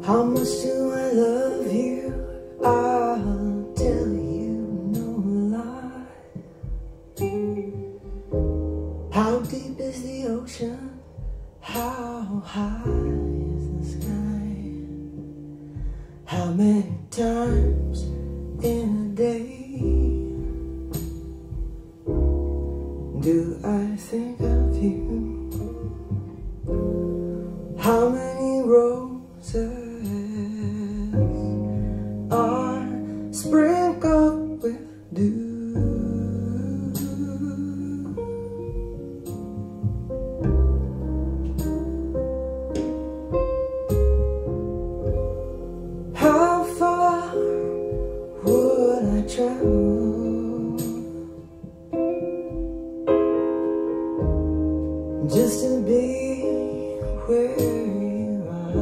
How much do I love you? I'll tell you no lie. How deep is the ocean? How high is the sky? How many times in a day do I think of you? How many roses are sprinkled with dew? How far would I travel just to be where you are?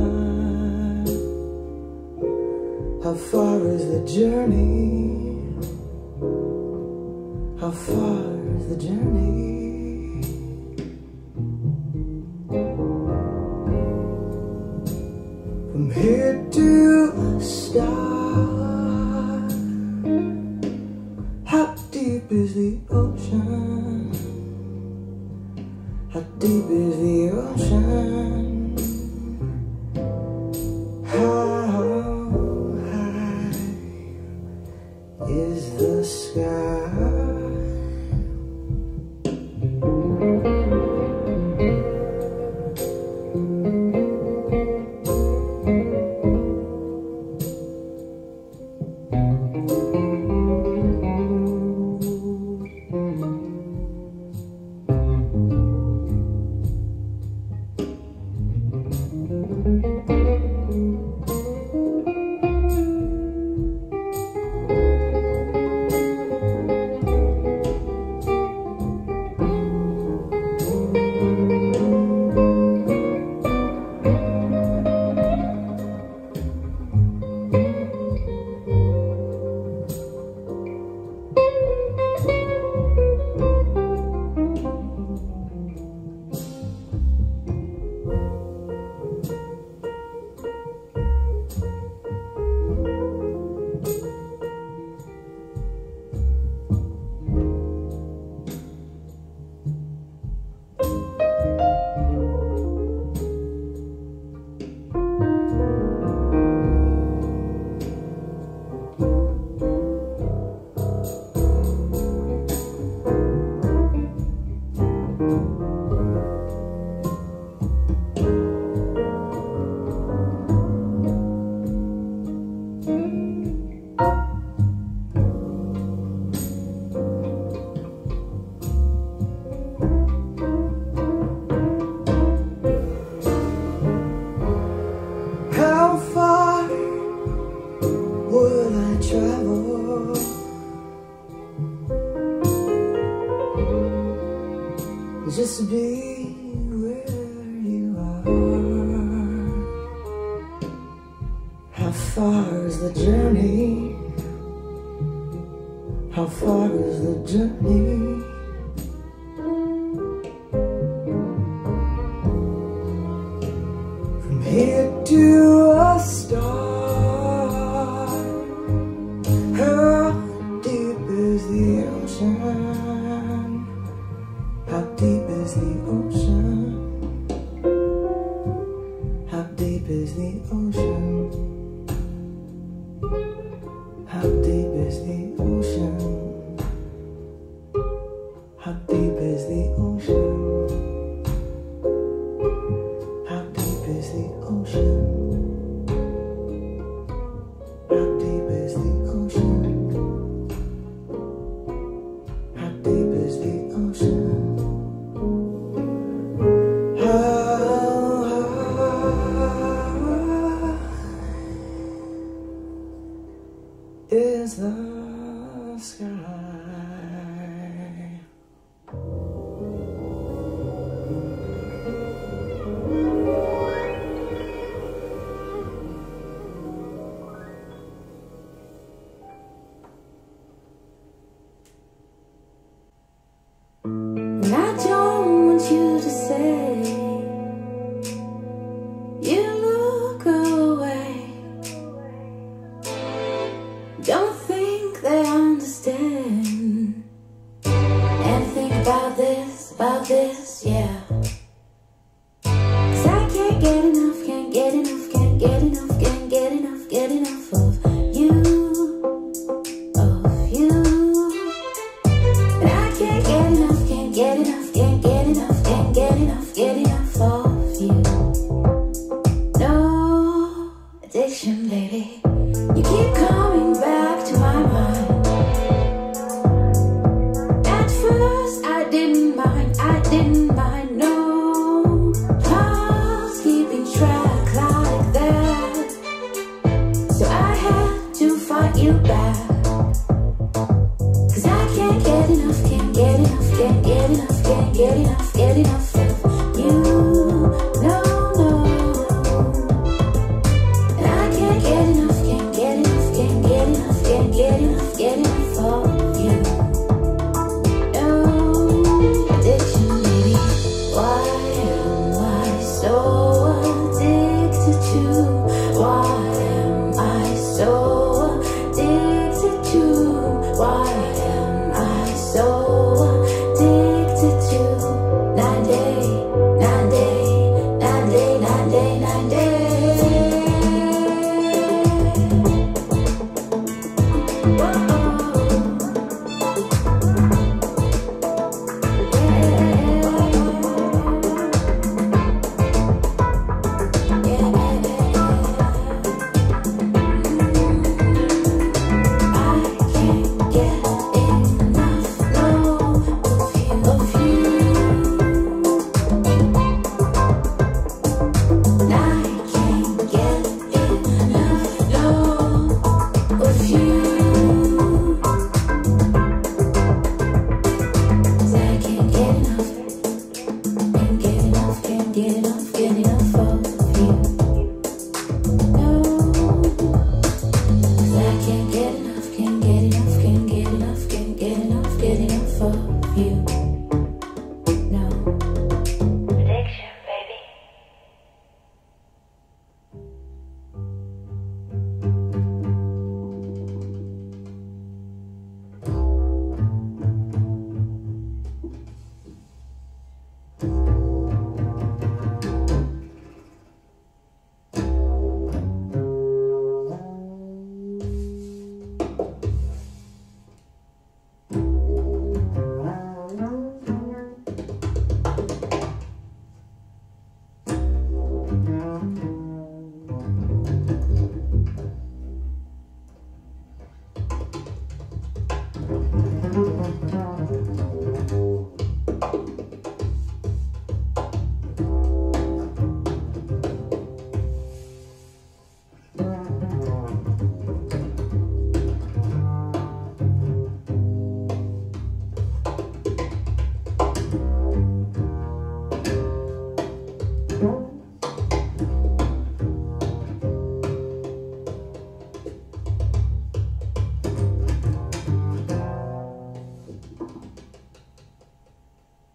How far is the journey? How far is the journey? From here to a star. How deep is the ocean? How deep is the ocean? How high is the sky? Just to be where you are. How far is the journey? How far is the journey? From here to a star. How deep is the ocean? How deep is the ocean? How deep is the ocean? How deep is the ocean? How deep is the ocean? How deep is the ocean? How deep is the ocean? How deep is the ocean? us, yeah. 'Cause I can't get enough, can't get enough, can't get enough, can't get enough, get enough of you, of you. And I can't get enough, can't get enough, can't get enough, can't get enough, get enough of you. No addiction, baby. You keep coming back to my mind. At first I didn't mind, no. Past keeping track like that. So I had to fight you back. 'Cause I can't get enough, can't get enough, can't get enough, can't get enough, get enough of you.